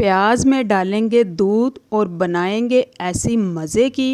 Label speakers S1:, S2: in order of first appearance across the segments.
S1: प्याज में डालेंगे दूध और बनाएंगे ऐसी मज़े की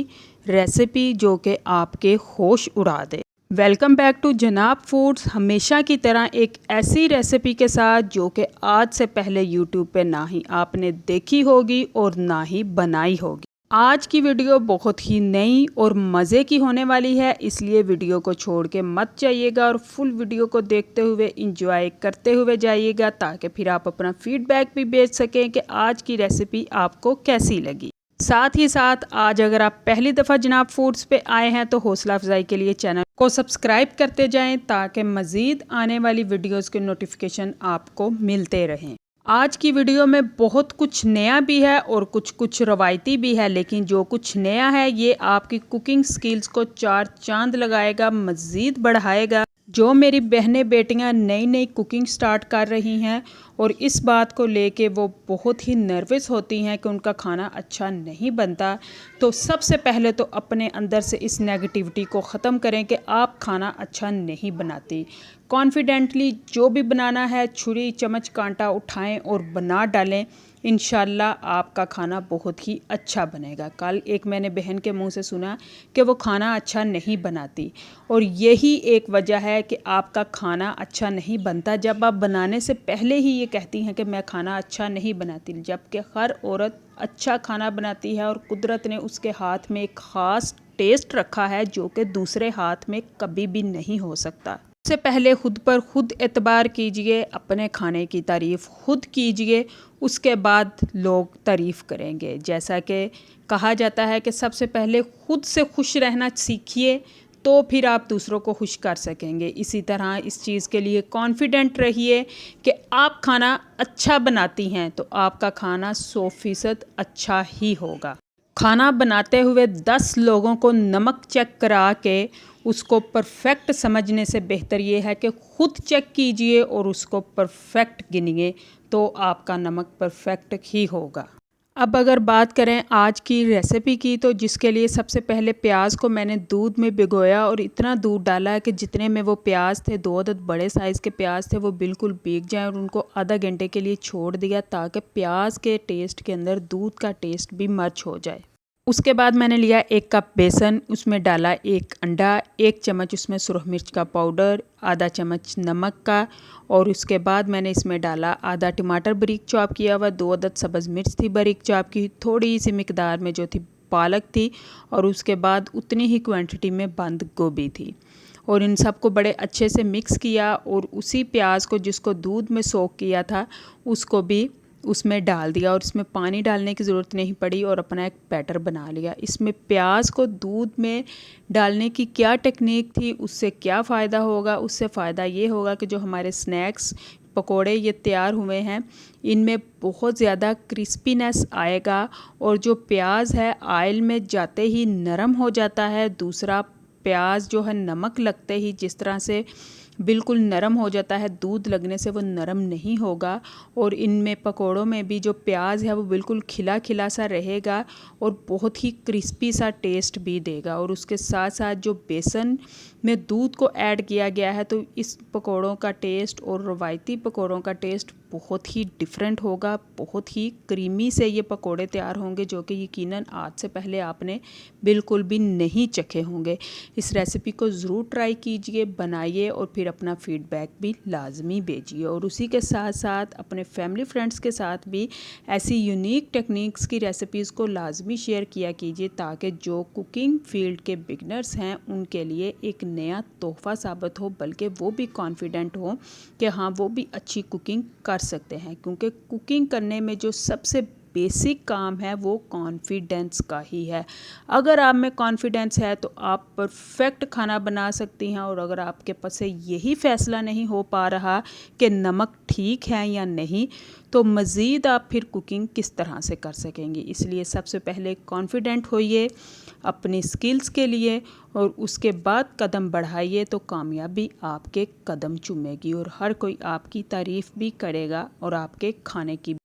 S1: रेसिपी जो कि आपके होश उड़ा दे। वेलकम बैक टू जनाब फूड्स। हमेशा की तरह एक ऐसी रेसिपी के साथ जो कि आज से पहले यूट्यूब पे ना ही आपने देखी होगी और ना ही बनाई होगी। आज की वीडियो बहुत ही नई और मज़े की होने वाली है, इसलिए वीडियो को छोड़ के मत जाइएगा और फुल वीडियो को देखते हुए इंजॉय करते हुए जाइएगा, ताकि फिर आप अपना फीडबैक भी भेज सकें कि आज की रेसिपी आपको कैसी लगी। साथ ही साथ आज अगर आप पहली दफ़ा जनाब फूड्स पे आए हैं तो हौसला अफजाई के लिए चैनल को सब्सक्राइब करते जाएं, ताकि मज़ीद आने वाली वीडियोस के नोटिफिकेशन आपको मिलते रहें। आज की वीडियो में बहुत कुछ नया भी है और कुछ रवायती भी है, लेकिन जो कुछ नया है ये आपकी कुकिंग स्किल्स को चार चांद लगाएगा, मज़ीद बढ़ाएगा। जो मेरी बहनें बेटियां नई नई कुकिंग स्टार्ट कर रही हैं और इस बात को लेके वो बहुत ही नर्वस होती हैं कि उनका खाना अच्छा नहीं बनता, तो सबसे पहले तो अपने अंदर से इस नेगेटिविटी को ख़त्म करें कि आप खाना अच्छा नहीं बनाती। कॉन्फिडेंटली जो भी बनाना है छुरी चम्मच कांटा उठाएं और बना डालें। इंशाल्लाह आपका खाना बहुत ही अच्छा बनेगा। कल एक मैंने बहन के मुंह से सुना कि वो खाना अच्छा नहीं बनाती, और यही एक वजह है कि आपका खाना अच्छा नहीं बनता जब आप बनाने से पहले ही ये कहती हैं कि मैं खाना अच्छा नहीं बनाती, जबकि हर औरत अच्छा खाना बनाती है और कुदरत ने उसके हाथ में एक ख़ास टेस्ट रखा है जो कि दूसरे हाथ में कभी भी नहीं हो सकता। सबसे पहले खुद पर खुद एतबार कीजिए, अपने खाने की तारीफ़ खुद कीजिए, उसके बाद लोग तारीफ़ करेंगे। जैसा कि कहा जाता है कि सबसे पहले खुद से खुश रहना सीखिए, तो फिर आप दूसरों को खुश कर सकेंगे। इसी तरह इस चीज़ के लिए कॉन्फिडेंट रहिए कि आप खाना अच्छा बनाती हैं तो आपका खाना 100% अच्छा ही होगा। खाना बनाते हुए 10 लोगों को नमक चेक करा के उसको परफेक्ट समझने से बेहतर ये है कि खुद चेक कीजिए और उसको परफेक्ट गिनिए, तो आपका नमक परफेक्ट ही होगा। अब अगर बात करें आज की रेसिपी की, तो जिसके लिए सबसे पहले प्याज को मैंने दूध में भिगोया और इतना दूध डाला कि जितने में वो प्याज थे, 2 अदद बड़े साइज़ के प्याज थे, वो बिल्कुल भीग जाएं, और उनको आधा घंटे के लिए छोड़ दिया ताकि प्याज के टेस्ट के अंदर दूध का टेस्ट भी मर्ज हो जाए। उसके बाद मैंने लिया 1 कप बेसन, उसमें डाला 1 अंडा, 1 चम्मच उसमें सुरख मिर्च का पाउडर, आधा चम्मच नमक का, और उसके बाद मैंने इसमें डाला आधा टमाटर बारीक चॉप किया हुआ, 2 अदद सब्ज़ मिर्च थी बारीक चॉप की, थोड़ी सी मिकदार में जो थी पालक थी, और उसके बाद उतनी ही क्वांटिटी में बंद गोभी थी। और इन सबको बड़े अच्छे से मिक्स किया और उसी प्याज को जिसको दूध में सोक किया था उसको भी उसमें डाल दिया, और इसमें पानी डालने की ज़रूरत नहीं पड़ी, और अपना एक बैटर बना लिया। इसमें प्याज को दूध में डालने की क्या टेक्निक थी, उससे क्या फ़ायदा होगा? उससे फ़ायदा ये होगा कि जो हमारे स्नैक्स पकोड़े ये तैयार हुए हैं, इनमें बहुत ज़्यादा क्रिस्पीनेस आएगा, और जो प्याज है ऑयल में जाते ही नरम हो जाता है। दूसरा, प्याज जो है नमक लगते ही जिस तरह से बिल्कुल नरम हो जाता है, दूध लगने से वो नरम नहीं होगा, और इनमें पकोड़ों में भी जो प्याज है वो बिल्कुल खिला खिला सा रहेगा और बहुत ही क्रिस्पी सा टेस्ट भी देगा। और उसके साथ साथ जो बेसन में दूध को ऐड किया गया है, तो इस पकोड़ों का टेस्ट और रवायती पकोड़ों का टेस्ट बहुत ही डिफरेंट होगा। बहुत ही क्रीमी से ये पकोड़े तैयार होंगे जो कि यकीनन आज से पहले आपने बिल्कुल भी नहीं चखे होंगे। इस रेसिपी को ज़रूर ट्राई कीजिए, बनाइए और फिर अपना फीडबैक भी लाजमी भेजिए, और उसी के साथ साथ अपने फैमिली फ्रेंड्स के साथ भी ऐसी यूनिक टेक्निक्स की रेसिपीज़ को लाजमी शेयर किया कीजिए, ताकि जो कुकिंग फील्ड के बिगनर्स हैं उनके लिए एक नया तोहफ़ा साबित हो, बल्कि वो भी कॉन्फिडेंट हो कि हाँ वो भी अच्छी कुकिंग कर सकते हैं। क्योंकि कुकिंग करने में जो सबसे बेसिक काम है वो कॉन्फिडेंस का ही है। अगर आप में कॉन्फिडेंस है तो आप परफेक्ट खाना बना सकती हैं, और अगर आपके पास से यही फ़ैसला नहीं हो पा रहा कि नमक ठीक है या नहीं, तो मज़ीद आप फिर कुकिंग किस तरह से कर सकेंगी। इसलिए सबसे पहले कॉन्फिडेंट होइए अपनी स्किल्स के लिए, और उसके बाद कदम बढ़ाइए तो कामयाबी आपके कदम चूमेगी, और हर कोई आपकी तारीफ़ भी करेगा और आपके खाने की